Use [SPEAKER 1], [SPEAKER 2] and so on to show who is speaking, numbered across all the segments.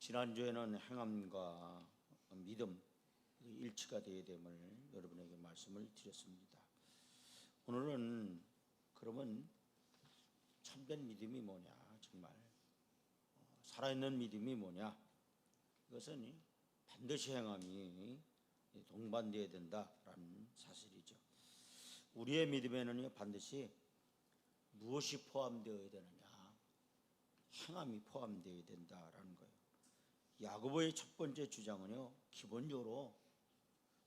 [SPEAKER 1] 지난주에는 행함과 믿음 일치가 되어야 됨을 여러분에게 말씀을 드렸습니다. 오늘은 그러면 참된 믿음이 뭐냐, 정말 살아있는 믿음이 뭐냐, 이것은 반드시 행함이 동반되어야 된다라는 사실이죠. 우리의 믿음에는 반드시 무엇이 포함되어야 되느냐, 행함이 포함되어야 된다라는 거예요. 야고보의 첫 번째 주장은요, 기본적으로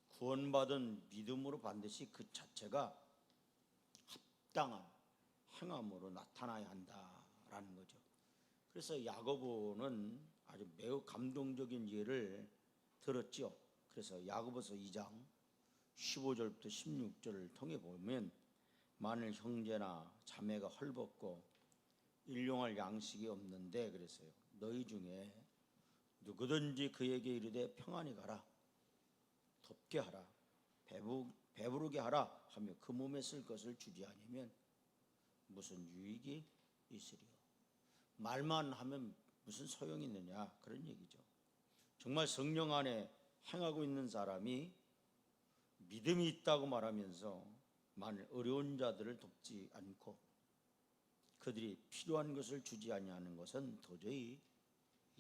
[SPEAKER 1] 구원받은 믿음으로 반드시 그 자체가 합당한 행함으로 나타나야 한다라는 거죠. 그래서 야고보는 아주 매우 감동적인 예를 들었죠. 그래서 야고보서 2장 15절부터 16절을 통해 보면, 만일 형제나 자매가 헐벗고 일용할 양식이 없는데, 그래서요, 너희 중에 누구든지 그에게 이르되 평안히 가라, 덥게 하라, 배부르게 하라 하며 그 몸에 쓸 것을 주지 아니면 무슨 유익이 있으리요. 말만 하면 무슨 소용이 있느냐, 그런 얘기죠. 정말 성령 안에 행하고 있는 사람이 믿음이 있다고 말하면서 만일 어려운 자들을 돕지 않고 그들이 필요한 것을 주지 아니하는 것은 도저히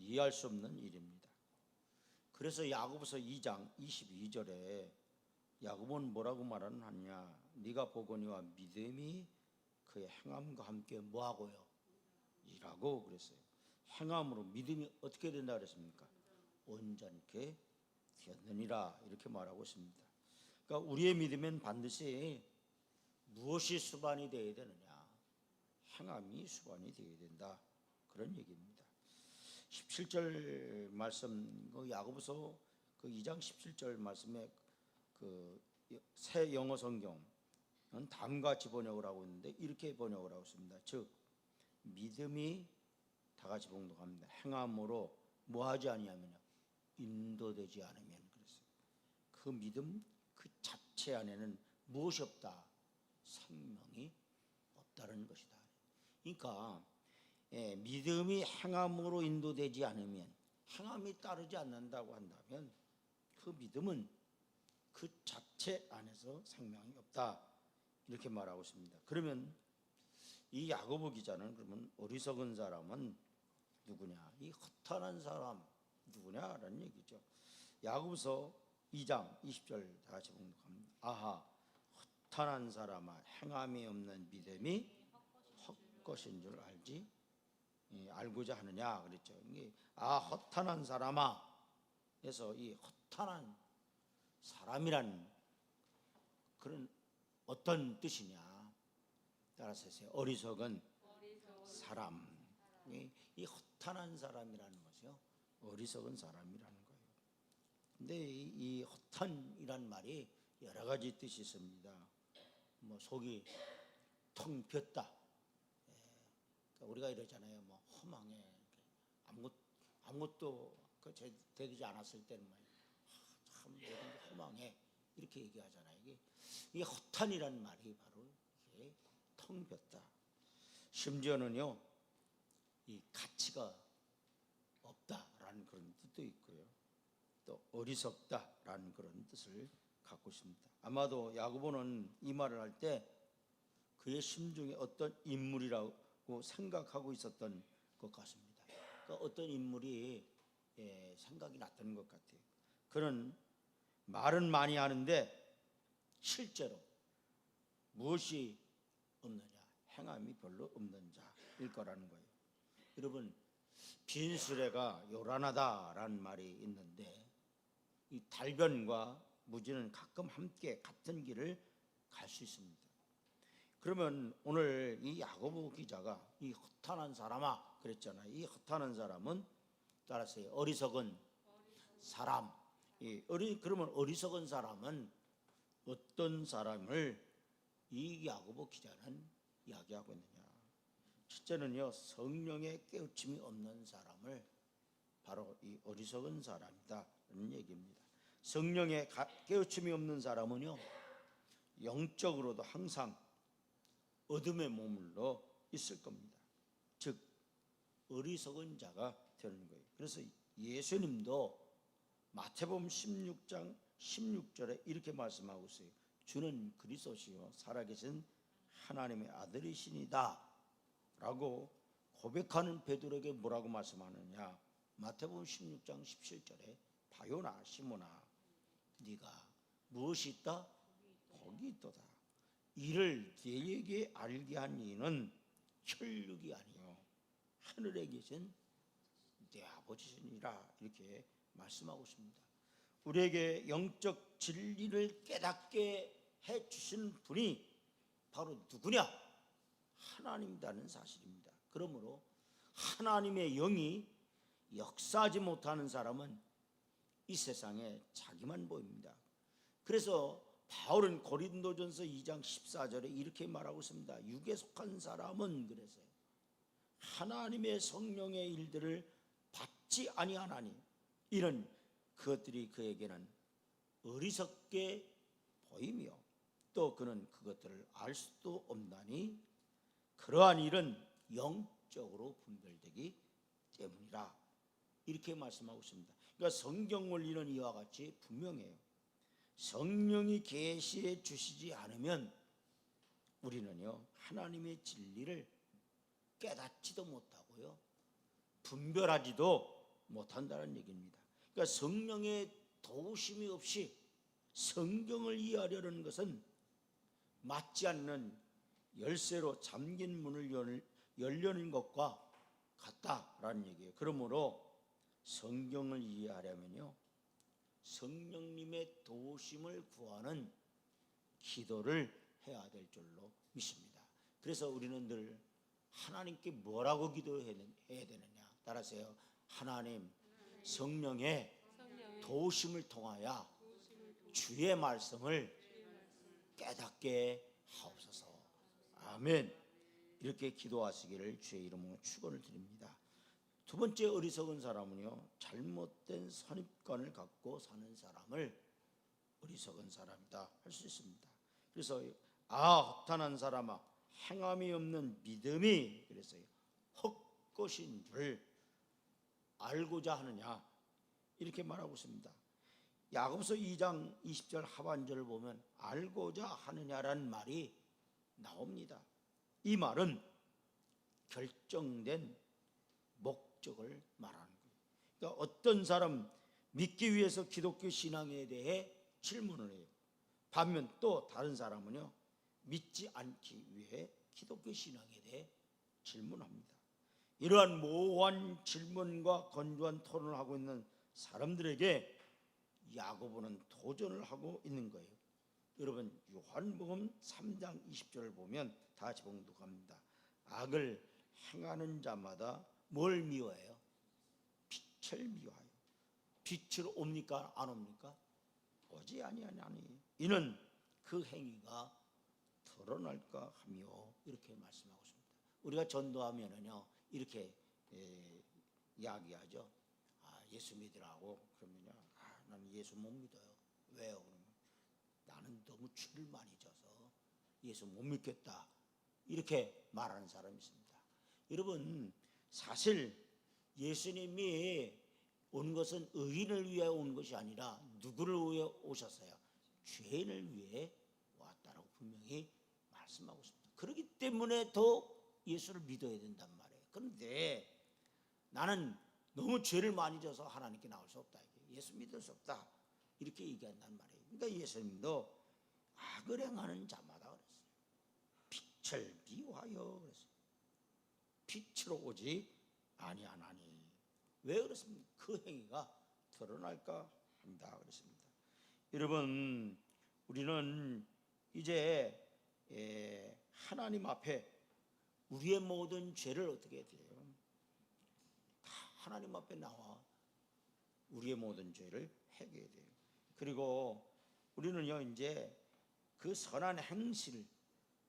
[SPEAKER 1] 이해할 수 없는 일입니다. 그래서 야고보서 2장 22절에 야고보는 뭐라고 말하느냐, 네가 보거니와 믿음이 그의 행함과 함께 뭐하고요? 일하고 그랬어요. 행함으로 믿음이 어떻게 된다 그랬습니까? 온전케 되었느니라, 이렇게 말하고 있습니다. 그러니까 우리의 믿음엔 반드시 무엇이 수반이 되어야 되느냐, 행함이 수반이 되어야 된다, 그런 얘기입니다. 17절 말씀, 야고보서 그 2장 17절 말씀에 그 새 영어 성경은 다음같이 번역을 하고 있는데, 이렇게 번역을 하고 있습니다. 즉 믿음이, 다 같이 봉독합니다. 행함으로 뭐하지 아니하면요, 인도되지 않으면, 그랬어요. 그 믿음 그 자체 안에는 무엇이 없다? 생명이 없다는 것이다. 그러니까 믿음이 행함으로 인도되지 않으면, 행함이 따르지 않는다고 한다면 그 믿음은 그 자체 안에서 생명이 없다, 이렇게 말하고 있습니다. 그러면 이 야고보 기자는 그러면 어리석은 사람은 누구냐, 이 허탄한 사람 누구냐라는 얘기죠. 야고보서 2장 20절 다 같이 봉독합니다. 아하, 허탄한 사람아, 행함이 없는 믿음이 헛것인 줄 알지 알고자 하느냐 그랬죠. 이게 허탄한 사람아 해서, 이 허탄한 사람이란 그런 어떤 뜻이냐, 따라서 하세요. 어리석은 사람. 이 허탄한 사람이라는 것이요, 어리석은 사람이라는 거예요. 근데 이 허탄이란 말이 여러 가지 뜻이 있습니다. 뭐 속이 텅 비었다, 우리가 이러잖아요. 뭐 허망해, 아무것도 되지 않았을 때는 참 허망해, 이렇게 얘기하잖아요. 이게 허탄이라는 말이 바로 이게 텅 비었다. 심지어는요, 이 가치가 없다라는 그런 뜻도 있고요, 또 어리석다라는 그런 뜻을 갖고 있습니다. 아마도 야고보는 이 말을 할 때 그의 심중에 어떤 인물이라고 생각하고 있었던 것 같습니다. 그러니까 어떤 인물이 생각이 났던 것 같아요. 그는 말은 많이 하는데 실제로 무엇이 없느냐, 행함이 별로 없는 자일 거라는 거예요. 여러분, 빈 수레가 요란하다라는 말이 있는데, 이 달변과 무지는 가끔 함께 같은 길을 갈 수 있습니다. 그러면 오늘 이 야고보 기자가 이 허탄한 사람아 그랬잖아요. 이 허탄한 사람은 따라서 어리석은 사람. 그러면 어리석은 사람은 어떤 사람을 이 야고보 기자는 이야기하고 있느냐? 첫째는요, 성령의 깨우침이 없는 사람을 바로 이 어리석은 사람이다라는 얘기입니다. 성령의 깨우침이 없는 사람은요, 영적으로도 항상 어둠에 머물러 있을 겁니다. 즉 어리석은 자가 되는 거예요. 그래서 예수님도 마태복음 16장 16절에 이렇게 말씀하고 있어요. 주는 그리스도시요 살아계신 하나님의 아들이시니다 라고 고백하는 베드로에게 뭐라고 말씀하느냐. 마태복음 16장 17절에 바요나 시몬아 네가 무엇이 있다? 복이 있도다. 이를 너희에게 알게 한 이는 혈육이 아니요 하늘에 계신 내 아버지시니라 이렇게 말씀하고 있습니다. 우리에게 영적 진리를 깨닫게 해주신 분이 바로 누구냐? 하나님이라는 사실입니다. 그러므로 하나님의 영이 역사하지 못하는 사람은 이 세상에 자기만 보입니다. 그래서 바울은 고린도전서 2장 14절에 이렇게 말하고 있습니다. 육에 속한 사람은 그래서 하나님의 성령의 일들을 받지 아니하나니 이는 그것들이 그에게는 어리석게 보이며 또 그는 그것들을 알 수도 없나니 그러한 일은 영적으로 분별되기 때문이라 이렇게 말씀하고 있습니다. 그러니까 성경 원리는 이와 같이 분명해요. 성령이 계시해 주시지 않으면 우리는요 하나님의 진리를 깨닫지도 못하고요 분별하지도 못한다는 얘기입니다. 그러니까 성령의 도우심이 없이 성경을 이해하려는 것은 맞지 않는 열쇠로 잠긴 문을 열려는 것과 같다라는 얘기예요. 그러므로 성경을 이해하려면요 성령님의 도우심을 구하는 기도를 해야 될 줄로 믿습니다. 그래서 우리는 늘 하나님께 뭐라고 기도해야 되느냐 따라서요 하나님 성령의 도우심을 통하여 주의 말씀을 깨닫게 하옵소서. 아멘. 이렇게 기도하시기를 주의 이름으로 축원을 드립니다. 두 번째 어리석은 사람은요 잘못된 선입관을 갖고 사는 사람을 어리석은 사람이다 할 수 있습니다. 그래서 허탄한 사람아 행함이 없는 믿음이 그랬어요 헛것인 줄 알고자 하느냐 이렇게 말하고 있습니다. 야고보서 2장 20절 하반절을 보면 알고자 하느냐라는 말이 나옵니다. 이 말은 결정된 목적을 말하는 거예요. 그러니까 어떤 사람 믿기 위해서 기독교 신앙에 대해 질문을 해요. 반면 또 다른 사람은요 믿지 않기 위해 기독교 신앙에 대해 질문합니다. 이러한 모호한 질문과 건조한 토론을 하고 있는 사람들에게 야고보는 도전을 하고 있는 거예요. 여러분 요한복음 3장 20절을 보면 다 같이 봉독합니다. 악을 행하는 자마다 뭘 미워해요? 빛을 미워해요. 빛으로 옵니까 안 옵니까? 오지 아니하니 이는 그 행위가 드러날까 하며 이렇게 말씀하고 있습니다. 우리가 전도하면은요 이렇게 이야기하죠. 예수 믿으라고 그러면요 나는 예수 못 믿어요. 왜요? 그러면 나는 너무 죄를 많이 져서 예수 못 믿겠다 이렇게 말하는 사람이 있습니다. 여러분 사실 예수님이 온 것은 의인을 위해 온 것이 아니라 누구를 위해 오셨어요? 죄인을 위해 왔다라고 분명히 말씀하고 있습니다. 그렇기 때문에 더 예수를 믿어야 된단 말이에요. 그런데 나는 너무 죄를 많이 져서 하나님께 나올 수 없다. 예수 믿을 수 없다. 이렇게 얘기한단 말이에요. 그러니까 예수님도 악을 행하는 자마다 그랬어요. 빛을 미워하여 그랬어요. 빛으로 오지 아니하나니. 왜 그렇습니까? 그 행위가 드러날까 합니다. 그랬습니다. 여러분 우리는 이제 하나님 앞에 우리의 모든 죄를 어떻게 해야 돼요? 다 하나님 앞에 나와 우리의 모든 죄를 회개해야 돼요. 그리고 우리는요 이제 그 선한 행실을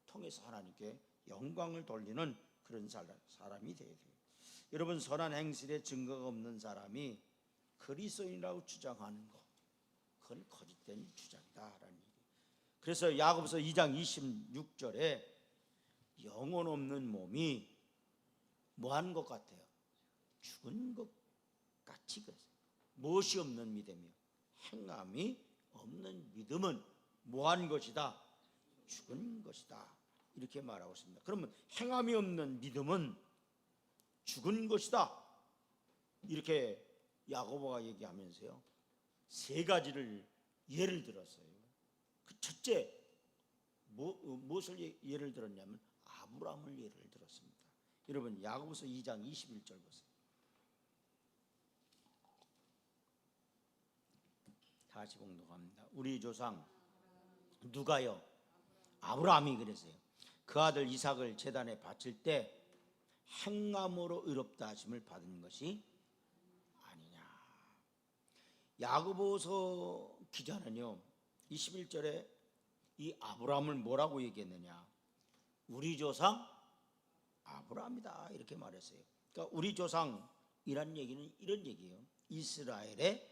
[SPEAKER 1] 통해서 하나님께 영광을 돌리는 그런 사람이 돼야 돼요. 여러분 선한 행실에 증거가 없는 사람이 그리스도인이라고 주장하는 것 그건 거짓된 주장이다라는 얘기. 그래서 야고보서 2장 26절에 영혼 없는 몸이 뭐한 것 같아요? 죽은 것 같이 그랬어요. 무엇이 없는 믿음이요? 행함이 없는 믿음은 뭐한 것이다? 죽은 것이다. 이렇게 말하고 있습니다. 그러면 행함이 없는 믿음은 죽은 것이다. 이렇게 야고보가 얘기하면서요, 세 가지를 예를 들었어요. 그 첫째, 무엇을 예를 들었냐면 아브라함을 예를 들었습니다. 여러분 야고보서 2장 21절 보세요. 다시 봉독합니다. 우리 조상 누가요? 아브라함이 그랬어요. 그 아들 이삭을 제단에 바칠 때 행함으로 의롭다 하심을 받은 것이 아니냐. 야고보서 기자는요 21절에 이 아브라함을 뭐라고 얘기했느냐? 우리 조상 아브라함이다 이렇게 말했어요. 그러니까 우리 조상이란 얘기는 이런 얘기예요. 이스라엘의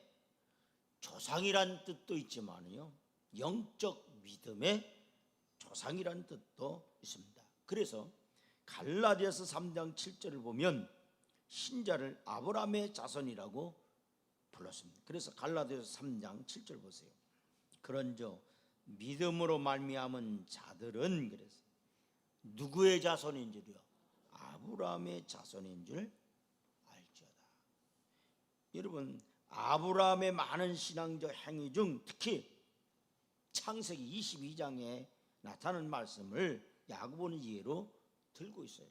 [SPEAKER 1] 조상이란 뜻도 있지만요, 영적 믿음의 조상이란 뜻도 있습니다. 그래서 갈라디아서 3장 7절을 보면 신자를 아브라함의 자손이라고 불렀습니다. 그래서 갈라디아서 3장 7절 보세요. 그런즉 믿음으로 말미암은 자들은 그래서 누구의 자손인 줄이요? 아브라함의 자손인 줄 알지어다. 여러분 아브라함의 많은 신앙적 행위 중 특히 창세기 22장에 나타나는 말씀을 야고보는 예로 들고 있어요.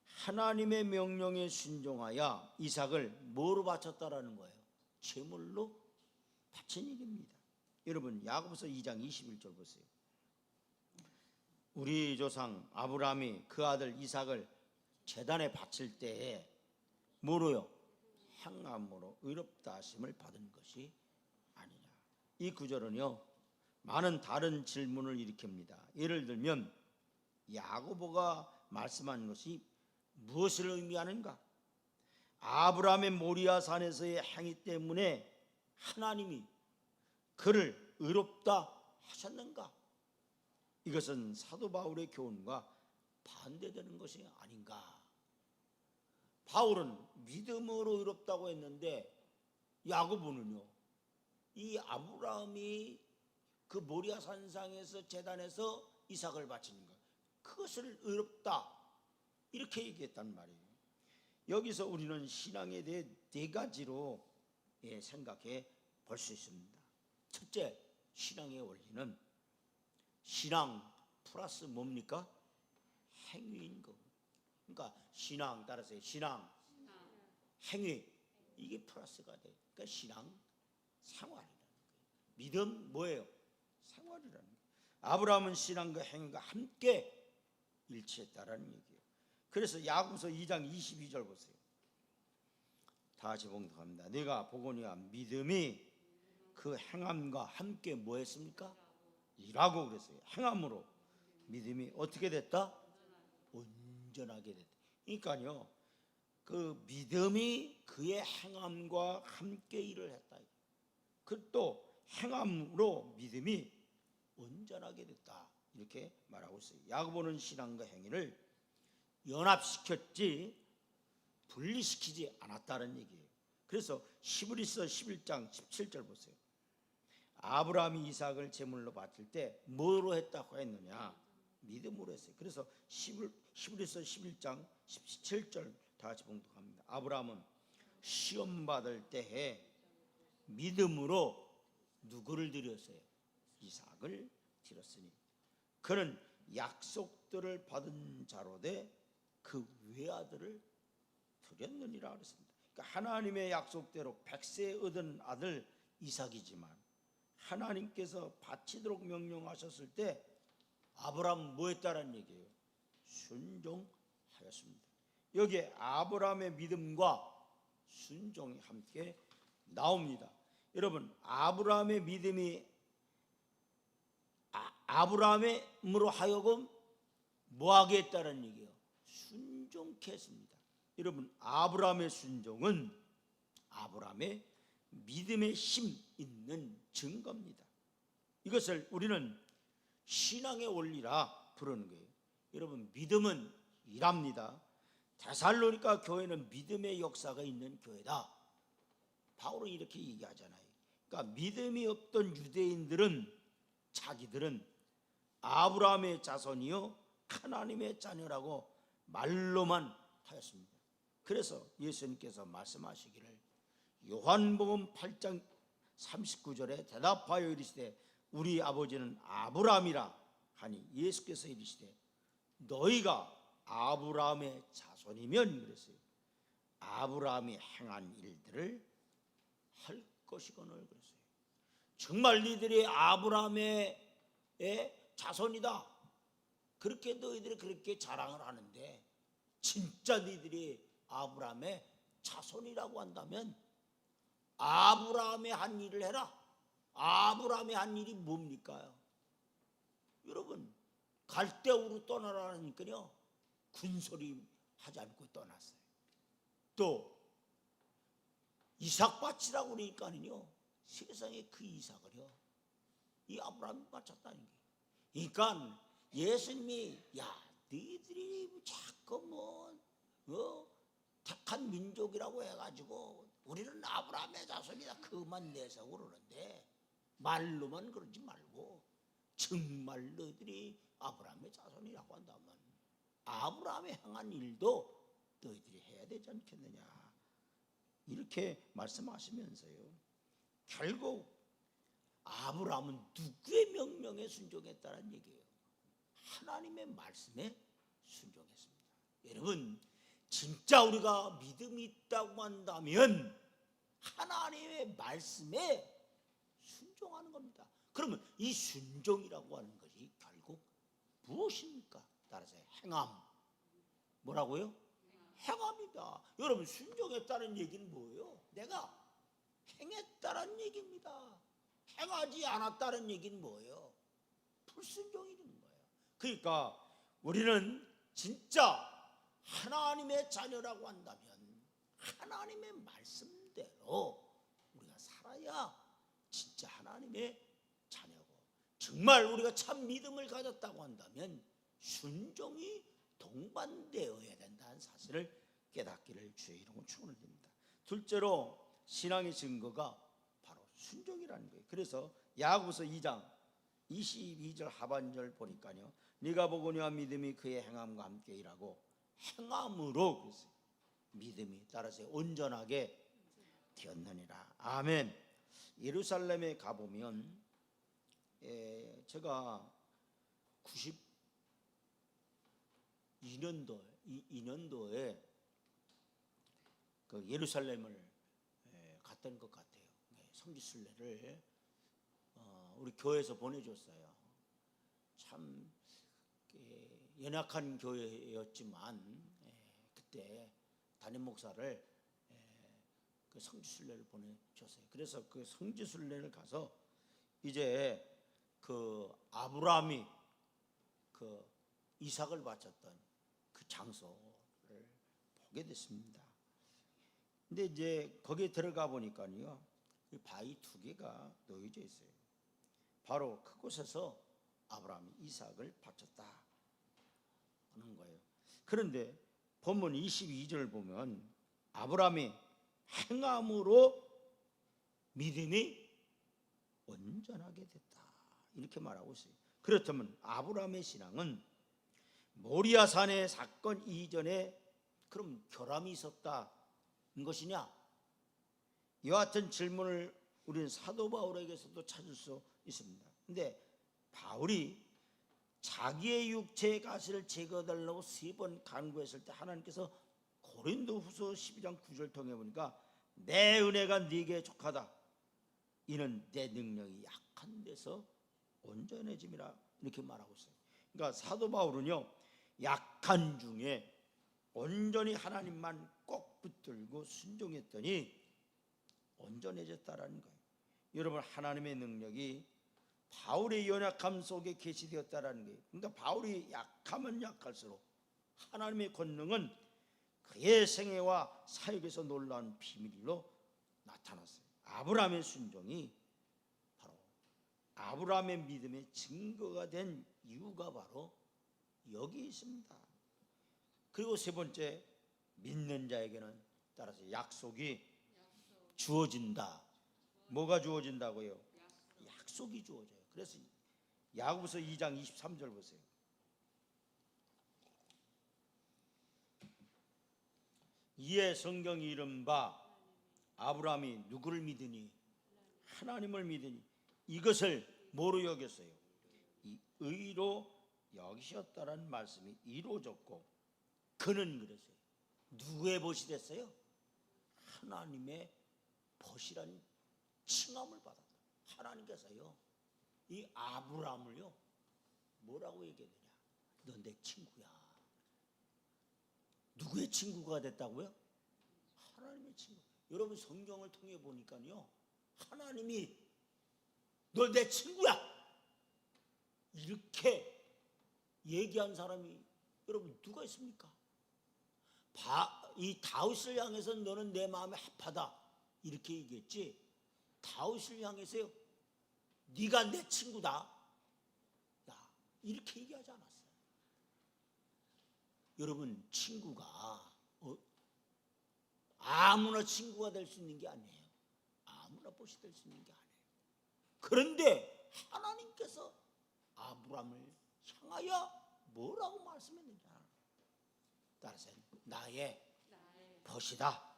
[SPEAKER 1] 하나님의 명령에 순종하여 이삭을 뭐로 바쳤다라는 거예요? 제물로 바친 얘기입니다. 여러분 야고보서 2장 21절 보세요. 우리 조상 아브라함이 그 아들 이삭을 제단에 바칠 때에 뭐로요? 행함으로 의롭다 하심을 받은 것이 아니냐. 이 구절은요 많은 다른 질문을 일으킵니다. 예를 들면 야고보가 말씀한 것이 무엇을 의미하는가? 아브라함의 모리아 산에서의 행위 때문에 하나님이 그를 의롭다 하셨는가? 이것은 사도 바울의 교훈과 반대되는 것이 아닌가? 바울은 믿음으로 의롭다고 했는데 야고보는요 이 아브라함이 그 모리아 산상에서 제단에서 이삭을 바치는 것, 그것을 의롭다 이렇게 얘기했단 말이에요. 여기서 우리는 신앙에 대해 네 가지로 생각해 볼 수 있습니다. 첫째, 신앙의 원리는 신앙 플러스 뭡니까? 행위인 거. 그러니까 신앙 따라서 신앙, 행위 이게 플러스가 돼. 그러니까 신앙 생활이라는 거예요. 믿음 뭐예요? 생활이라는 거예요. 아브라함은 신앙과 행위가 함께 일치했다라는 얘기예요. 그래서 야고보서 2장 22절 보세요. 다시 봉독합니다. 내가 보거니와 믿음이 그 행함과 함께 뭐 했습니까? 일하고 그랬어요. 행함으로 믿음이 어떻게 됐다? 온전하게 됐다. 그러니까요 그 믿음이 그의 행함과 함께 일을 했다. 그 또 행함으로 믿음이 온전하게 됐다 이렇게 말하고 있어요. 야고보는 신앙과 행위를 연합시켰지 분리시키지 않았다는 얘기예요. 그래서 히브리서 11장 17절 보세요. 아브라함이 이삭을 제물로 바칠 때 뭐로 했다고 했느냐? 믿음으로 했어요. 그래서 히브리서 11장 17절 다 같이 봉독합니다. 아브라함은 시험 받을 때에 믿음으로 누구를 드렸어요? 이삭을 드렸으니 그는 약속들을 받은 자로 돼 그 외아들을 드렸느니라 그랬습니다. 그러니까 하나님의 약속대로 100세 얻은 아들 이삭이지만 하나님께서 바치도록 명령하셨을 때 아브라함은 뭐 했다는 얘기예요? 순종하였습니다. 여기에 아브라함의 믿음과 순종이 함께 나옵니다. 여러분 아브라함의 믿음이 아브라함으로 하여금 뭐하게 했다는 얘기예요? 순종케 했습니다. 여러분 아브라함의 순종은 아브라함의 믿음의 힘 있는 증거입니다. 이것을 우리는 신앙의 원리라 부르는 거예요. 여러분 믿음은 일합니다. 데살로니가 교회는 믿음의 역사가 있는 교회다. 바울은 이렇게 얘기하잖아요. 그러니까 믿음이 없던 유대인들은 자기들은 아브라함의 자손이요 하나님의 자녀라고 말로만 하였습니다. 그래서 예수님께서 말씀하시기를 요한복음 8장 39절에 대답하여 이르시되 우리 아버지는 아브라함이라 하니 예수께서 이르시되 너희가 아브라함의 자손이면 그랬어요. 아브라함이 행한 일들을 할 것이거늘 그랬어요. 정말 너희들이 아브라함의 자손이다. 그렇게 너희들이 그렇게 자랑을 하는데 진짜 너희들이 아브라함의 자손이라고 한다면 아브라함의 한 일을 해라. 아브라함의 한 일이 뭡니까? 여러분 갈대우로 떠나라니까요 군소리 하지 않고 떠났어요. 또 이삭 바치라고 그러니까는요 세상에 그 이삭을요 이 아브라함이 바쳤다는 게. 그러니까 예수님이 야 너희들이 자꾸 택한 민족이라고 해가지고 우리는 아브라함의 자손이다 그만 내세우고 그러는데 말로만 그러지 말고 정말 너희들이 아브라함의 자손이라고 한다면 아브라함의 행한 일도 너희들이 해야 되지 않겠느냐 이렇게 말씀하시면서요 결국 아브라함은 누구의 명령에 순종했다는 얘기예요? 하나님의 말씀에 순종했습니다. 여러분 진짜 우리가 믿음이 있다고 한다면 하나님의 말씀에 순종하는 겁니다. 그러면 이 순종이라고 하는 것이 결국 무엇입니까? 따라서 행함. 뭐라고요? 행함이다. 여러분 순종했다는 얘기는 뭐예요? 내가 행했다는 얘기입니다. 행하지 않았다는 얘기는 뭐예요? 불순종이 되는 거예요. 그러니까 우리는 진짜 하나님의 자녀라고 한다면 하나님의 말씀대로 우리가 살아야 진짜 하나님의 자녀고 정말 우리가 참 믿음을 가졌다고 한다면 순종이 동반되어야 된다는 사실을 깨닫기를 주의 이름으로 축원드립니다. 둘째로 신앙의 증거가 바로 순종이라는 거예요. 그래서 야고보서 2장 22절 하반절 보니까요 네가 보거니와 믿음이 그의 행함과 함께 일하고 행함으로 그랬어요. 믿음이 따라서 온전하게 되었느니라. 아멘. 예루살렘에 가보면 제가 92년도에 그 예루살렘을 갔던 것 같아요. 성지순례를 우리 교회에서 보내줬어요. 참 연약한 교회였지만 그때 담임 목사를 그 성지순례를 보내줬어요. 그래서 그 성지순례를 가서 이제 그 아브라함이 그 이삭을 바쳤던 그 장소를 보게 됐습니다. 근데 이제 거기에 들어가 보니까요 바위 2개가 놓여져 있어요. 바로 그곳에서 아브라함이 이삭을 바쳤다 하는 거예요. 그런데 본문 22절 보면 아브라함이 행함으로 믿음이 온전하게 됐다 이렇게 말하고 있어요. 그렇다면 아브라함의 신앙은 모리아산의 사건 이전에 그럼 결함이 있었다는 것이냐? 이와 같은 질문을 우리는 사도 바울에게서도 찾을 수 있습니다. 근데 바울이 자기의 육체의 가시를 제거해달라고 3번 간구했을 때 하나님께서 고린도후서 12장 9절 통해 보니까 내 은혜가 네게 족하다. 이는 내 능력이 약한 데서 온전해짐이라 이렇게 말하고 있어요. 그러니까 사도 바울은요 약한 중에 온전히 하나님만 꼭 붙들고 순종했더니 온전해졌다라는 거예요. 여러분 하나님의 능력이 바울의 연약함 속에 계시되었다라는 거예요. 그러니까 바울이 약하면 약할수록 하나님의 권능은 그의 생애와 사역에서 놀라운 비밀로 나타났어요. 아브라함의 순종이 바로 아브라함의 믿음의 증거가 된 이유가 바로 여기 있습니다. 그리고 세 번째 믿는 자에게는 따라서 약속이 주어진다. 뭐가 주어진다고요? 약속이 주어져요. 그래서 야고보서 2장 23절 보세요. 이에 성경이 이른 바 아브라함이 누구를 믿으니? 하나님을 믿으니 이것을 뭐로 여겼어요? 이 의로 여기셨다라는 말씀이 이루어졌고, 그는 그랬어요. 누구의 벗이 됐어요? 하나님의 벗이란 칭함을 받았다. 하나님께서요, 이 아브라함을요 뭐라고 얘기했느냐? 넌 내 친구야. 누구의 친구가 됐다고요? 하나님의 친구. 여러분 성경을 통해 보니까요, 하나님이 너 내 친구야 이렇게 얘기한 사람이 여러분 누가 있습니까? 이 다윗을 향해서 너는 내 마음에 합하다 이렇게 얘기했지, 다윗을 향해서요 네가 내 친구다 야 이렇게 얘기하지 않았어요. 여러분 친구가 아무나 친구가 될 수 있는 게 아니에요. 아무나 벗이 될 수 있는 게 아니에요. 그런데 하나님께서 아브라함을 향하여 뭐라고 말씀했느냐? 따라서 나의 벗이다.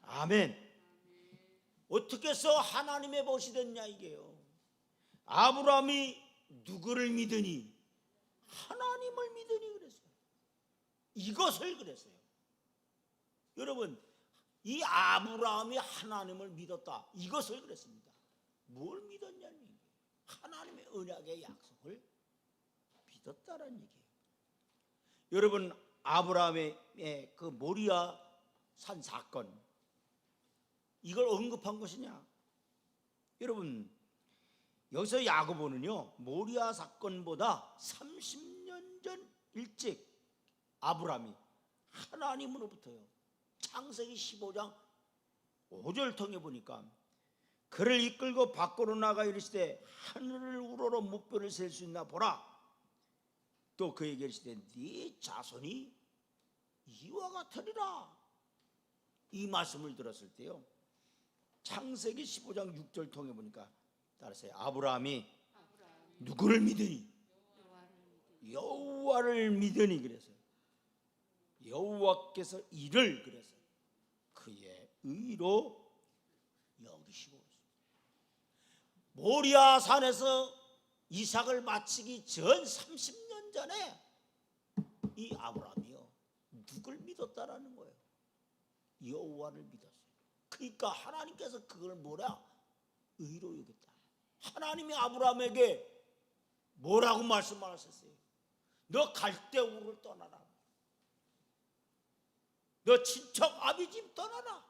[SPEAKER 1] 아멘. 어떻게 해서 하나님의 벗이 됐냐 이게요. 아브라함이 누구를 믿으니? 하나님을 믿으니 그랬어요. 이것을 그랬어요. 여러분 이 아브라함이 하나님을 믿었다 이것을 그랬습니다. 뭘 믿었냐는 얘기예요. 하나님의 언약의 약속을 믿었다라는 얘기예요. 여러분 아브라함의 그 모리아 산 사건, 이걸 언급한 것이냐? 여러분 여기서 야고보는요 모리아 사건보다 30년 전 일찍 아브라함이 하나님으로부터요, 창세기 15장 5절 통해 보니까 그를 이끌고 밖으로 나가 이르시되 하늘을 우러러 목변을 셀 수 있나 보라. 또 그에게 이르시되 네 자손이 이와 같으리라. 이 말씀을 들었을 때요 창세기 15장 6절 통해 보니까 따라서 아브라함이 누구를 믿으니? 여호와를 믿으니. 그래서 여호와께서 이를 그래서 그의 의로 여기시고, 모리아 산에서 이삭을 바치기 전 30년 전에 이 아브라함이요 누굴 믿었다라는 거예요? 여호와를 믿었어요. 그러니까 하나님께서 그걸 뭐라? 의로 여겼다. 하나님이 아브라함에게 뭐라고 말씀하셨어요? 너 갈대우를 떠나라. 너 친척 아비집 떠나라.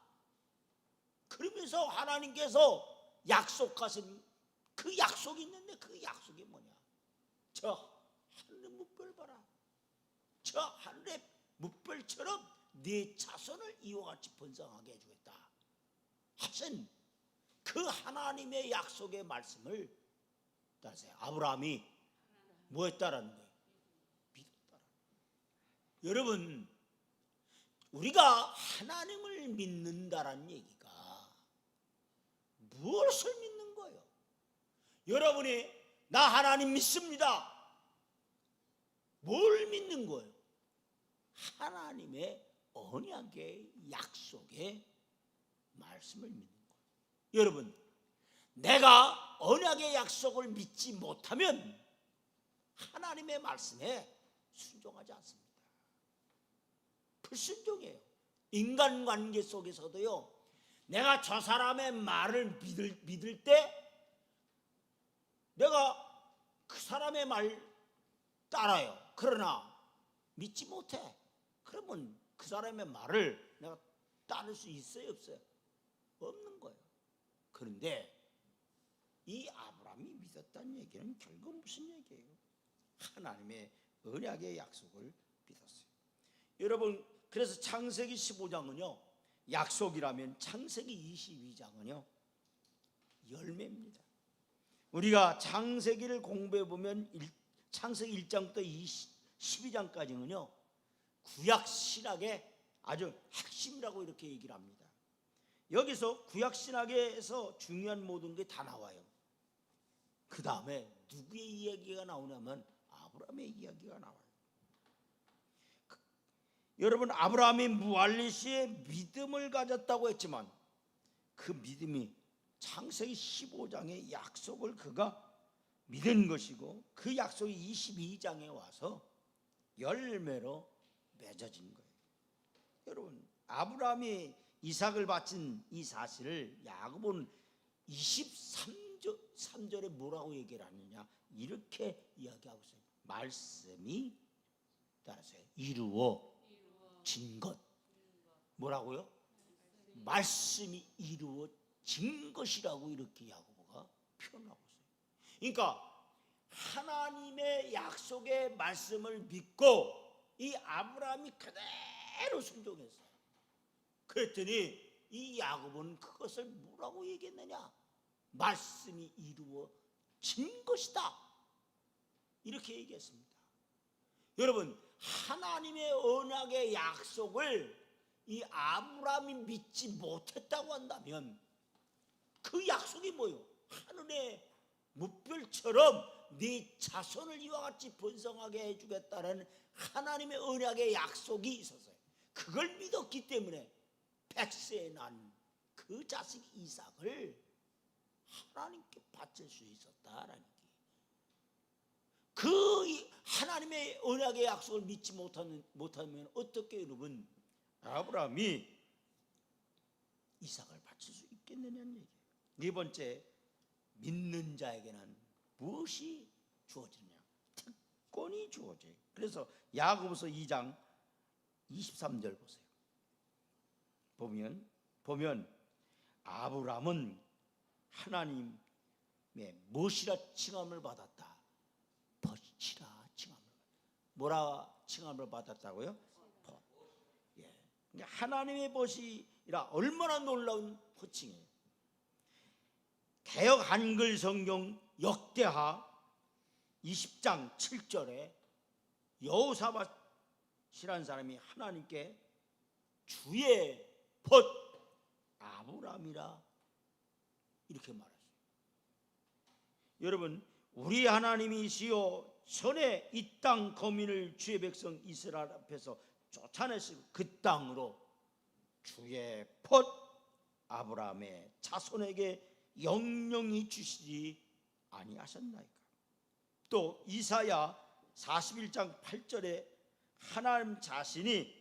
[SPEAKER 1] 그러면서 하나님께서 약속하신 그 약속이 있는데 그 약속이 뭐냐? 저 하늘의 뭇별 봐라. 저 하늘의 뭇별처럼 네 자손을 이와 같이 번성하게 해주겠다 하신 그 하나님의 약속의 말씀을 따라서 아브라함이 뭐 했다라는 거예요? 믿었다라는 거예요. 여러분 우리가 하나님을 믿는다라는 얘기가 무엇을 믿는 거예요? 여러분이 나 하나님 믿습니다. 뭘 믿는 거예요? 하나님의 언약의 약속의 말씀을 믿는 거예요. 여러분 내가 언약의 약속을 믿지 못하면 하나님의 말씀에 순종하지 않습니다. 불순종이에요. 인간관계 속에서도요 내가 저 사람의 말을 믿을 때 내가 그 사람의 말 따라요. 그러나 믿지 못해. 그러면 그 사람의 말을 내가 따를 수 있어요 없어요? 없는 거예요. 그런데 이 아브라함이 믿었다는 얘기는 결국 무슨 얘기예요? 하나님의 언약의 약속을 믿었어요. 여러분 그래서 창세기 15장은요 약속이라면 창세기 22장은요 열매입니다. 우리가 창세기를 공부해 보면 창세기 1장부터 12장까지는요 구약 신약의 아주 핵심이라고 이렇게 얘기를 합니다. 여기서 구약신학에서 중요한 모든 게 다 나와요. 그 다음에 누구의 이야기가 나오냐면 아브라함의 이야기가 나와요. 여러분, 아브라함이 무할리시의 믿음을 가졌다고 했지만 그 믿음이 창세기 15장의 약속을 그가 믿은 것이고 그 약속이 22장에 와서 열매로 맺어진 거예요. 여러분, 아브라함이 이삭을 바친 이 사실을 야고보는 23절에 뭐라고 얘기를 하느냐, 이렇게 이야기하고 있어요. 말씀이 따라서요 이루어진 것. 뭐라고요? 말씀이 이루어진 것이라고 이렇게 야고보가 표현하고 있어요. 그러니까 하나님의 약속의 말씀을 믿고 이 아브라함이 그대로 순종했어요. 그랬더니 이 야고보는 그것을 뭐라고 얘기했느냐, 말씀이 이루어진 것이다, 이렇게 얘기했습니다. 여러분, 하나님의 언약의 약속을 이 아브라함이 믿지 못했다고 한다면 그 약속이 뭐예요? 하늘의 무별처럼 네 자손을 이와 같이 번성하게 해주겠다는 하나님의 언약의 약속이 있었어요. 그걸 믿었기 때문에 100세에 난 그 자식 이삭을 하나님께 바칠 수 있었다라는 게, 그 하나님의 언약의 약속을 믿지 못하면 어떻게 여러분 아브라함이 이삭을 바칠 수 있겠느냐는 얘기예요. 네 번째, 믿는 자에게는 무엇이 주어지느냐? 특권이 주어져요. 그래서 야고보서 2장 23절 보세요. 보면 아브라함은 하나님의 무엇이라 칭함을 받았다? 벗이라 칭함을 받았다. 뭐라 칭함을 받았다고요? 벗. 예. 하나님의 벗이라 얼마나 놀라운 호칭이에요. 개역 한글 성경 역대하 20장 7절에 여호사밧이라는 사람이 하나님께 주의 벗 아브라함이라 이렇게 말했어요. 여러분, 우리 하나님이시여 전에 이 땅 거민을 주의 백성 이스라엘 앞에서 쫓아내시고 그 땅으로 주의 벗 아브라함의 자손에게 영영히 주시지 아니하셨나이까. 또 이사야 41장 8절에 하나님 자신이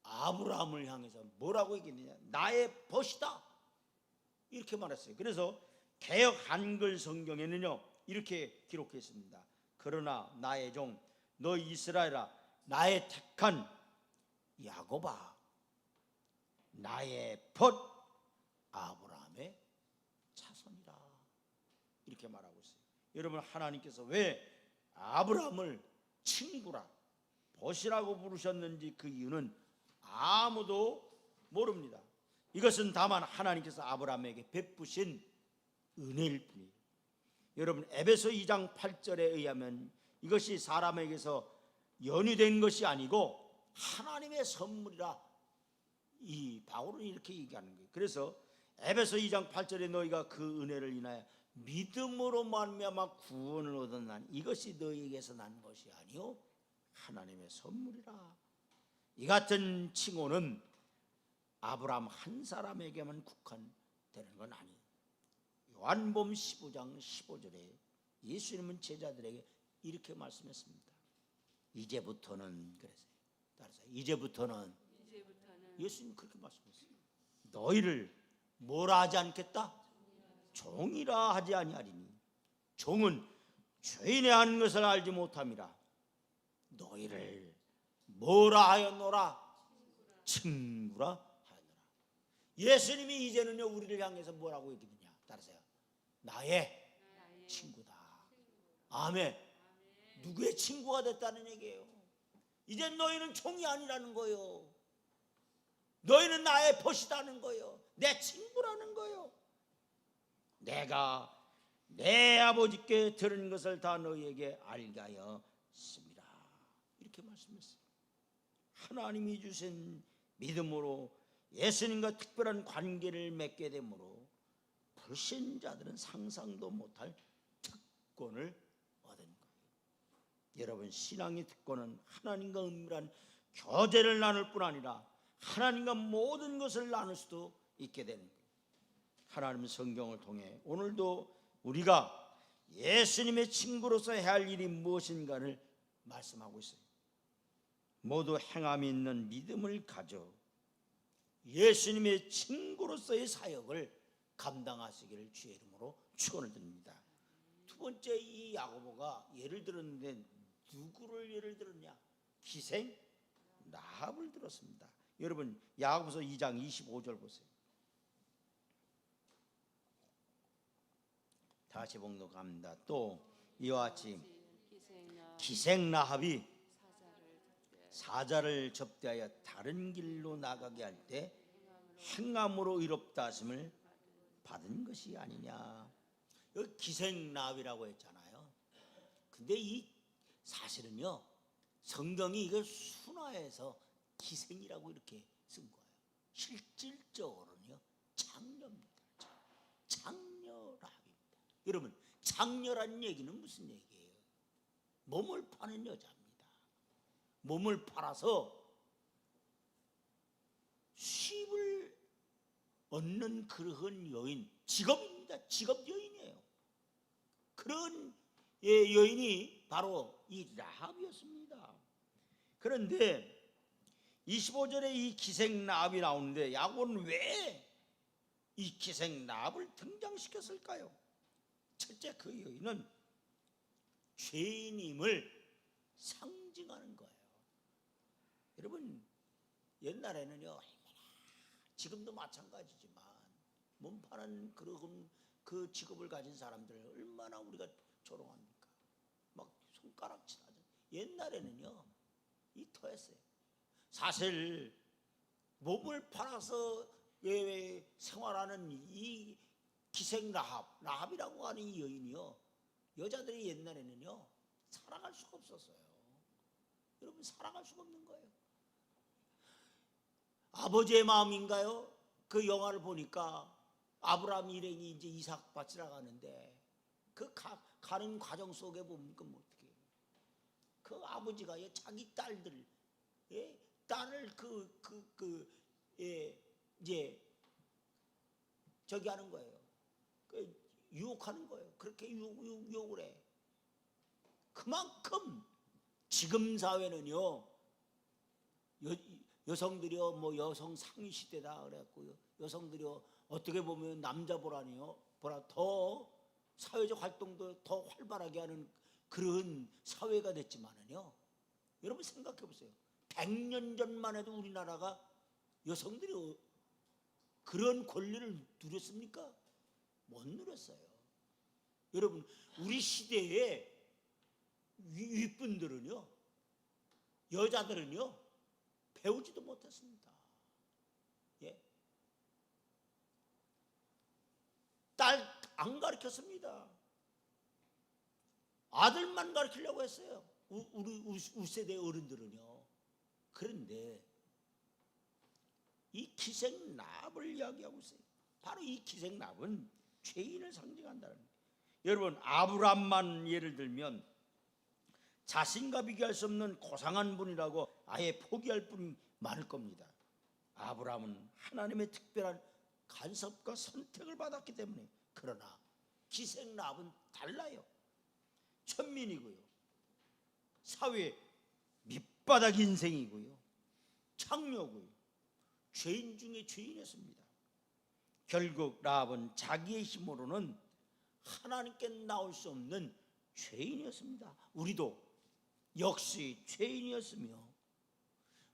[SPEAKER 1] 아브라함을 향해서 뭐라고 얘기했느냐, 나의 벗이다, 이렇게 말했어요. 그래서 개역 한글 성경에는요 이렇게 기록했습니다. 그러나 나의 종 너 이스라엘아, 나의 택한 야곱아, 나의 벗 아브라함의 자손이라, 이렇게 말하고 있어요. 여러분, 하나님께서 왜 아브라함을 친구라 벗이라고 부르셨는지 그 이유는 아무도 모릅니다. 이것은 다만 하나님께서 아브라함에게 베푸신 은혜일 뿐이에요. 여러분, 에베소 2장 8절에 의하면 이것이 사람에게서 연유된 것이 아니고 하나님의 선물이라 이 바울은 이렇게 얘기하는 거예요. 그래서 에베소 2장 8절에 너희가 그 은혜를 인하여 믿음으로 말미암아 구원을 얻었나니 이것이 너희에게서 난 것이 아니요 하나님의 선물이라. 이 같은 칭호는 아브라함 한 사람에게만 국한되는 건 아니에요. 요한복음 15장 15절에 예수님은 제자들에게 이렇게 말씀했습니다. 이제부터는, 그래서 따라서 이제부터는 예수님 그렇게 말씀했어요. 너희를 뭐라 하지 않겠다? 종이라 하지 아니하리니 종은 죄인의 하는 것을 알지 못함이라. 너희를 뭐라 하였노라? 친구라 하였노라. 예수님이 이제는요 우리를 향해서 뭐라고 얘기하느냐? 따라서요, 나의 친구다. 아멘. 누구의 친구가 됐다는 얘기예요? 이제 너희는 종이 아니라는 거예요. 너희는 나의 벗이라는 거예요. 내 친구라는 거예요. 내가 내 아버지께 들은 것을 다 너희에게 알게 하였습니다. 이렇게 말씀했어요. 하나님이 주신 믿음으로 예수님과 특별한 관계를 맺게 되므로 불신자들은 상상도 못할 특권을 얻은 거예요. 여러분, 신앙의 특권은 하나님과 은밀한 교제를 나눌 뿐 아니라 하나님과 모든 것을 나눌 수도 있게 되는 거예요. 하나님 성경을 통해 오늘도 우리가 예수님의 친구로서 해야 할 일이 무엇인가를 말씀하고 있어요. 모두 행함이 있는 믿음을 가져 예수님의 친구로서의 사역을 감당하시기를 주의 이름으로 축원을 드립니다. 두 번째, 이 야고보가 예를 들었는데 누구를 예를 들었냐? 기생 라합을 들었습니다. 여러분, 야고보서 2장 25절 보세요. 다시 봉독합니다. 또 이와 같이 기생 라합이 사자를 접대하여 다른 길로 나가게 할 때 행함으로 의롭다 하심을 받은 것이 아니냐. 여기 기생 라합이라고 했잖아요. 근데 이 사실은요, 성경이 이걸 순화해서 기생이라고 이렇게 쓴 거예요. 실질적으로는요, 장녀입니다. 장녀 라합입니다. 여러분, 장녀란 얘기는 무슨 얘기예요? 몸을 파는 여자입니다. 몸을 팔아서 수입을 얻는 그런 여인, 직업입니다. 직업 여인이에요. 그런 여인이 바로 이 라합이었습니다. 그런데 25절에 이 기생 라합이 나오는데 야고보는 왜 이 기생 라합을 등장시켰을까요? 첫째, 그 여인은 죄인임을 상징하는 거예요. 여러분, 옛날에는요, 지금도 마찬가지지만 몸 파는 그 직업을 가진 사람들 얼마나 우리가 조롱합니까? 막 손가락질 하죠. 옛날에는요, 이 터였어요. 사실 몸을 팔아서 생활하는 이 기생 라합이라고 하는 이 여인이요, 여자들이 옛날에는요 살아갈 수가 없었어요. 여러분, 살아갈 수가 없는 거예요. 아버지의 마음인가요? 그 영화를 보니까 아브라함 일행이 이제 이삭 바치러 가는데 그 가는 과정 속에 보면 뭐 어떻게 그 아버지가 자기 딸을 이제 저기 하는 거예요. 유혹하는 거예요. 그렇게 유혹을 해. 그만큼 지금 사회는요, 여성들이요, 뭐 여성 상위 시대다 그래갖고요, 여성들이요 어떻게 보면 남자보라니요, 더 사회적 활동도 더 활발하게 하는 그런 사회가 됐지만은요, 여러분 생각해 보세요. 100년 전만 해도 우리나라가 여성들이 그런 권리를 누렸습니까? 못 누렸어요. 여러분, 우리 시대에 윗분들은요, 여자들은요 배우지도 못했습니다. 예? 딸 안 가르쳤습니다. 아들만 가르치려고 했어요. 우리 세대 어른들은요. 그런데 이 기생 라합을 이야기하고 있어요. 바로 이 기생 라합은 죄인을 상징한다는 거예요. 여러분, 아브라함만 예를 들면 자신과 비교할 수 없는 고상한 분이라고 아예 포기할 분이 많을 겁니다. 아브라함은 하나님의 특별한 간섭과 선택을 받았기 때문에. 그러나 기생 라합은 달라요. 천민이고요, 사회 밑바닥 인생이고요, 창녀고요, 죄인 중에 죄인이었습니다. 결국 라합은 자기의 힘으로는 하나님께 나올 수 없는 죄인이었습니다. 우리도 역시 죄인이었으며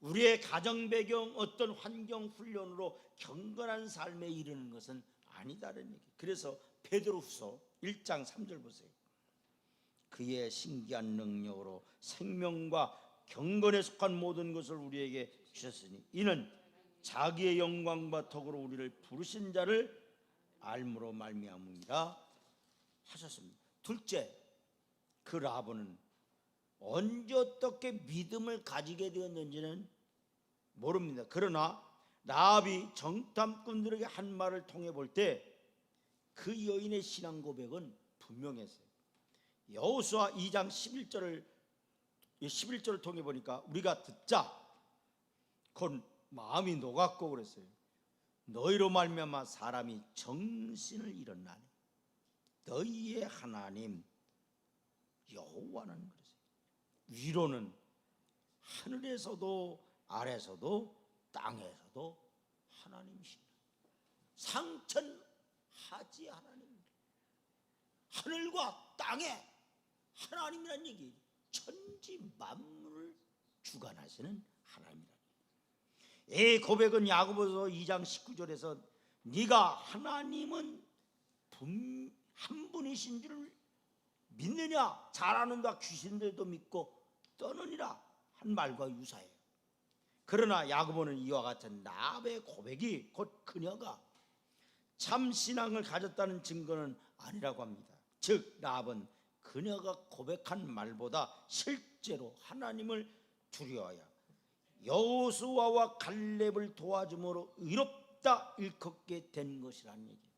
[SPEAKER 1] 우리의 가정 배경, 어떤 환경 훈련으로 경건한 삶에 이르는 것은 아니다라는 얘기. 그래서 베드로후서 1장 3절 보세요. 그의 신기한 능력으로 생명과 경건에 속한 모든 것을 우리에게 주셨으니 이는 자기의 영광과 덕으로 우리를 부르신 자를 알므로 말미암음이라 하셨습니다. 둘째, 그 라합은 언제 어떻게 믿음을 가지게 되었는지는 모릅니다. 그러나 라합이 정탐꾼들에게 한 말을 통해 볼 때 그 여인의 신앙 고백은 분명했어요. 여호수아 2장 11절을 통해 보니까 우리가 듣자 곧 마음이 녹았고 그랬어요. 너희로 말미암아 사람이 정신을 잃었나니 너희의 하나님 여호와는 그랬어요. 위로는 하늘에서도 아래서도 땅에서도 하나님이시다. 상천하지 하나님. 하늘과 땅에 하나님이란 얘기. 천지 만물을 주관하시는 하나님이란 얘기. 이 고백은 야고보서 2장 19절에서 네가 하나님은 한 분이신 줄 믿느냐? 잘 아는다. 귀신들도 믿고 떠느니라 한 말과 유사해요. 그러나 야고보는 이와 같은 라합의 고백이 곧 그녀가 참 신앙을 가졌다는 증거는 아니라고 합니다. 즉 라합은 그녀가 고백한 말보다 실제로 하나님을 두려워하여 여호수아와 갈렙을 도와줌으로 의롭다 일컫게 된 것이라는 얘기예요.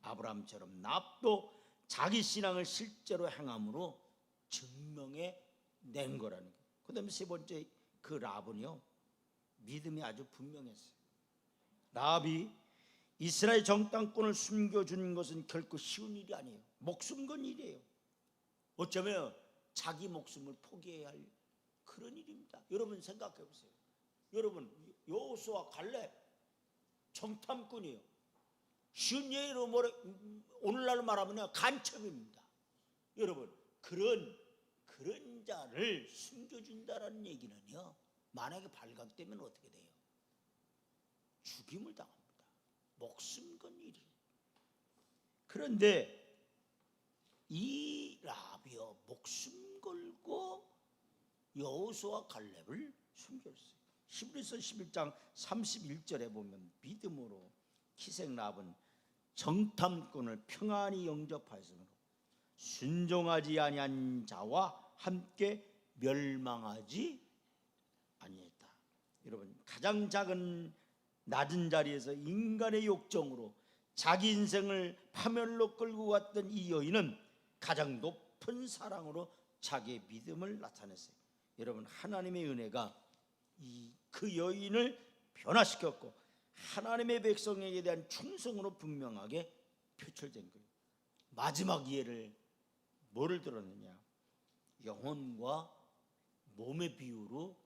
[SPEAKER 1] 아브라함처럼 라합도 자기 신앙을 실제로 행함으로 증명해 낸 거라는 거예요. 그 다음에 세 번째, 그 라합은요 믿음이 아주 분명했어요. 라합이 이스라엘 정탐꾼을 숨겨준 것은 결코 쉬운 일이 아니에요. 목숨 건 일이에요. 어쩌면 자기 목숨을 포기해야 할 그런 일입니다. 여러분 생각해 보세요. 여러분 여호수아 갈렙 정탐꾼이에요. 쉬운 예로 오늘날 말하면 간첩입니다. 여러분 그런 자를 숨겨준다라는 얘기는요, 만약에 발각되면 어떻게 돼요? 죽임을 당합니다. 목숨 건 일이. 그런데 이 라합이요 목숨 걸고 여호수아 갈렙을 숨겼어요. 히브리서 11장 31절에 보면 믿음으로 키색 라합은 정탐꾼을 평안히 영접하였으므로 순종하지 아니한 자와 함께 멸망하지 아니했다. 여러분 가장 작은 낮은 자리에서 인간의 욕정으로 자기 인생을 파멸로 끌고 갔던 이 여인은 가장 높은 사랑으로 자기의 믿음을 나타냈어요. 여러분 하나님의 은혜가 그 여인을 변화시켰고 하나님의 백성에게 대한 충성으로 분명하게 표출된 거예요. 마지막 예를 뭐를 들었느냐? 영혼과 몸의 비유로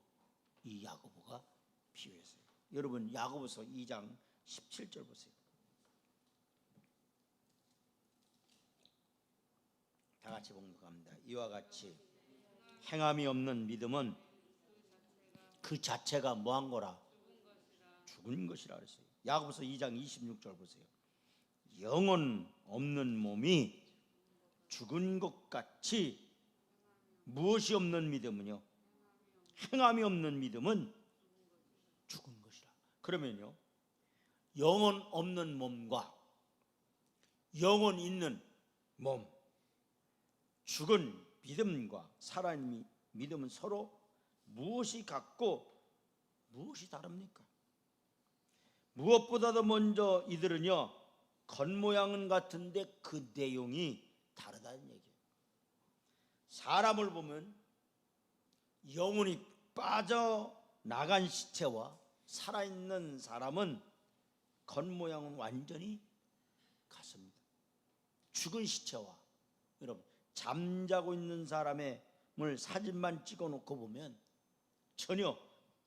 [SPEAKER 1] 이 야고보가 비유했어요. 여러분 야고보서 2장 17절 보세요. 다 같이 봉독합니다. 이와 같이 행함이 없는 믿음은 그 자체가 뭐한 거라? 죽은 것이라 그랬어요. 야고보서 2장 26절 보세요. 영혼 없는 몸이 죽은 것 같이 무엇이 없는 믿음은요? 행함이 없는 믿음은 죽은 것이라. 그러면요, 영혼 없는 몸과 영혼 있는 몸, 죽은 믿음과 살아있는 믿음은 서로 무엇이 같고 무엇이 다릅니까? 무엇보다도 먼저 이들은요 겉모양은 같은데 그 내용이 다르다는 얘기예요. 사람을 보면 영혼이 빠져나간 시체와 살아있는 사람은 겉모양은 완전히 같습니다. 죽은 시체와 여러분 잠자고 있는 사람의 사진만 찍어놓고 보면 전혀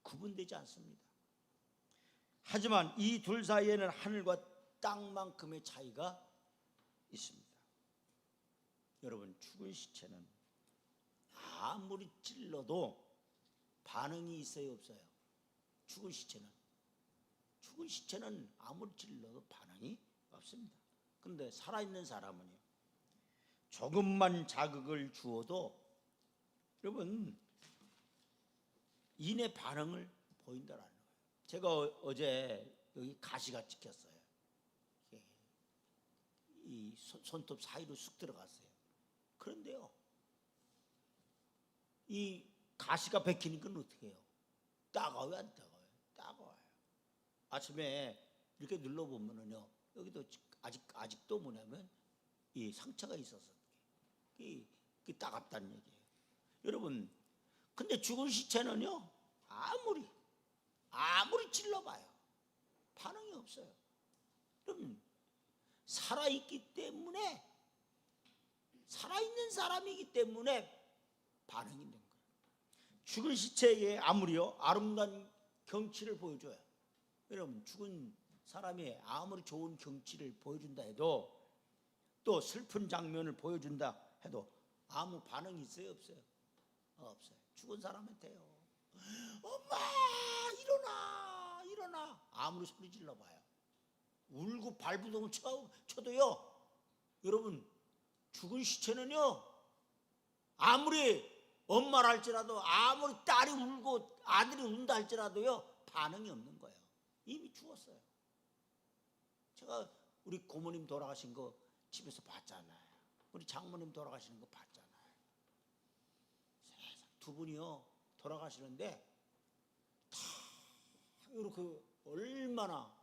[SPEAKER 1] 구분되지 않습니다. 하지만 이 둘 사이에는 하늘과 땅만큼의 차이가 있습니다. 여러분 죽은 시체는 아무리 찔러도 반응이 있어요 없어요? 죽은 시체는 아무리 찔러도 반응이 없습니다. 그런데 살아있는 사람은요 조금만 자극을 주어도 여러분 이내 반응을 보인다라는 거예요. 제가 어제 여기 가시가 찍혔어요. 이 손톱 사이로 쑥 들어갔어요. 그런데요 이 가시가 베끼니까 어떻게 해요? 따가워요 안 따가워요? 아침에 이렇게 눌러보면은요, 여기도 아직도 뭐냐면 이 상처가 있어서 이 따갑다는 얘기예요. 여러분, 근데 죽은 시체는요, 아무리 찔러봐요, 반응이 없어요. 여러분, 살아있기 때문에, 살아있는 사람이기 때문에 반응이 있는 거예요. 죽은 시체에게 아무리요 아름다운 경치를 보여줘요. 여러분, 죽은 사람이 아무리 좋은 경치를 보여준다 해도, 또 슬픈 장면을 보여준다 해도 아무 반응이 있어요, 없어요? 없어요. 죽은 사람한테요, 엄마 일어나 일어나, 아무리 소리 질러봐요, 울고 발부동을 쳐도요, 여러분, 죽은 시체는요, 아무리 엄마라 할지라도, 아무리 딸이 울고 아들이 운다 할지라도요, 반응이 없는 거예요. 이미 죽었어요. 제가 우리 고모님 돌아가신 거 집에서 봤잖아요. 우리 장모님 돌아가시는 거 봤잖아요. 두 분이요 돌아가시는데 다 이렇게 얼마나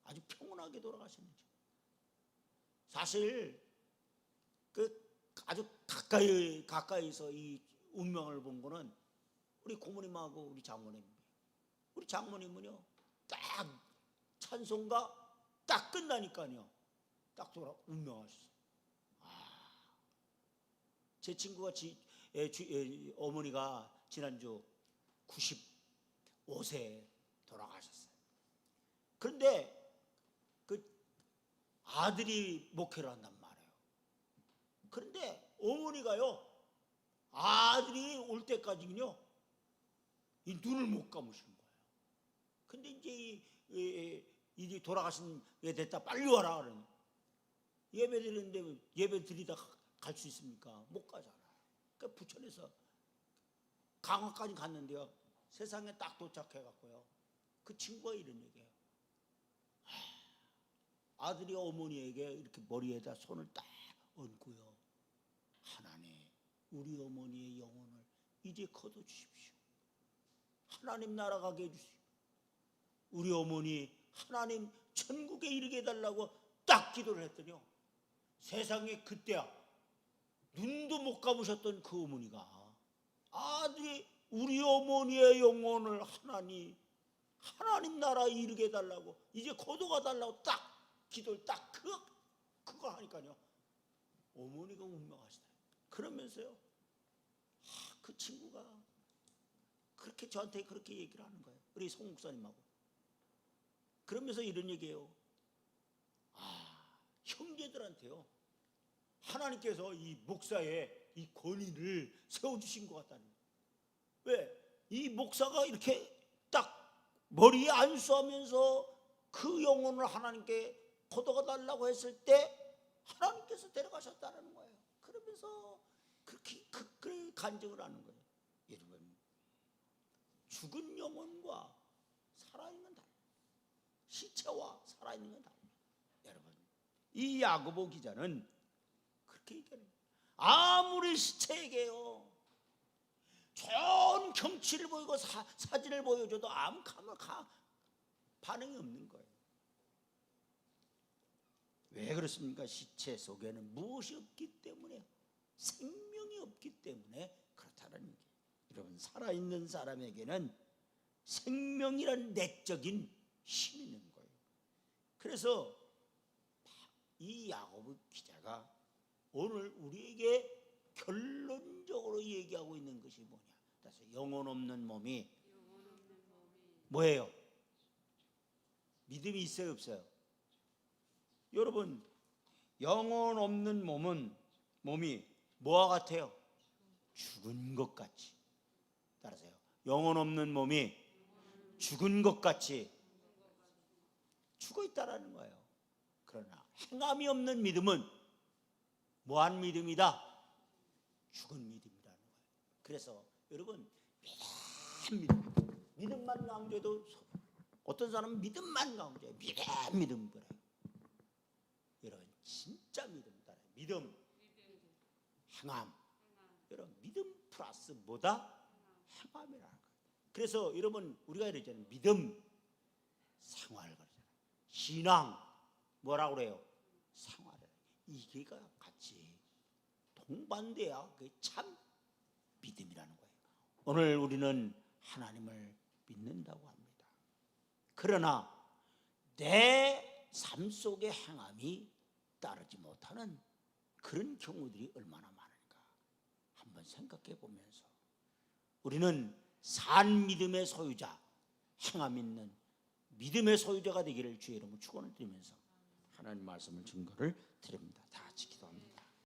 [SPEAKER 1] 아주 평온하게 돌아가시는지. 사실 아주 가까이서 이 운명을 본 거는 우리 고모님하고 우리 장모님. 우리 장모님은요, 딱 찬송가 딱 끝나니까요, 딱 운명하셨어요. 제 친구가 어머니가 지난주 95세 돌아가셨어요. 그런데 그 아들이 목회를 한단 말이에요. 그런데 어머니가요, 아들이 올 때까지는요, 이 눈을 못 감으시는 거예요. 근데 이제 이 돌아가신 게 됐다, 빨리 와라 그러니, 예배 드리는데 예배 드리다 갈 수 있습니까? 못 가잖아요. 그러니까 부천에서 강화까지 갔는데요, 세상에 딱 도착해갖고요, 그 친구가 이런 얘기예요. 아들이 어머니에게 이렇게 머리에다 손을 딱 얹고요, 하나님, 우리 어머니의 영혼을 이제 거둬주십시오. 하나님 나라 가게 해주십시오. 우리 어머니 하나님 천국에 이르게 해달라고 딱 기도를 했더니요, 세상에 그때야 눈도 못 감으셨던 그 어머니가 아들이 우리 어머니의 영혼을 하나님 나라에 이르게 해달라고, 이제 거둬가 달라고 딱 기도를 딱 그거 하니까요, 어머니가 운명하시다. 그러면서요, 그 친구가 그렇게 저한테 그렇게 얘기를 하는 거예요, 우리 송 목사님하고. 그러면서 이런 얘기예요. 형제들한테요, 하나님께서 이 목사의 이 권위를 세워주신 것 같다는 거예요. 왜? 이 목사가 이렇게 딱 머리에 안수하면서 그 영혼을 하나님께 거둬가 달라고 했을 때 하나님께서 데려가셨다는 거예요. 그러면서 그렇게 간증을 하는 거예요. 여러분, 죽은 영혼과 살아있는 건 달라요. 시체와 살아있는 건 달라요. 여러분, 이 야고보 기자는 그렇게 얘기하는 거예요. 아무리 시체에게요 좋은 경치를 보이고 사진을 보여줘도 아무 반응이 없는 거예요. 왜 그렇습니까? 시체 속에는 무엇이 없기 때문에, 생명이 없기 때문에 그렇다는 얘기예요. 여러분, 살아있는 사람에게는 생명이란 내적인 힘이 있는 거예요. 그래서 이 야고보 기자가 오늘 우리에게 결론적으로 얘기하고 있는 것이 뭐냐? 그래서 영혼 없는 몸이 뭐예요? 믿음이 있어요, 없어요? 여러분, 영혼 없는 몸이 뭐와 같아요? 죽은 것 같이. 따라서요, 영혼 없는 몸이 죽은 것 같이 죽어 있다라는 거예요. 그러나 행함이 없는 믿음은 뭐한 믿음이다? 죽은 믿음이라는 거예요. 그래서 여러분, 믿음만 강조해도, 어떤 사람은 믿음만 강조해요. 믿음 그래요. 여러분, 진짜 믿음 따라요. 믿음, 행함. 여러분, 믿음 플러스 뭐다? 행함이라는 거예요. 그래서 여러분, 우리가 이러잖아요. 믿음, 생활 그러잖아요. 신앙 뭐라고 그래요? 생활. 이게가 같이 동반돼야 그게 참 믿음이라는 거예요. 오늘 우리는 하나님을 믿는다고 합니다. 그러나 내 삶 속의 행함이 따르지 못하는 그런 경우들이 얼마나 많은가 한번 생각해 보면서 우리는 산 믿음의 소유자, 행함 있는 믿음의 소유자가 되기를 주의 이름으로 축원을 드리면서 하나님 말씀을 증거를 드립니다. 다 같이 기도합니다.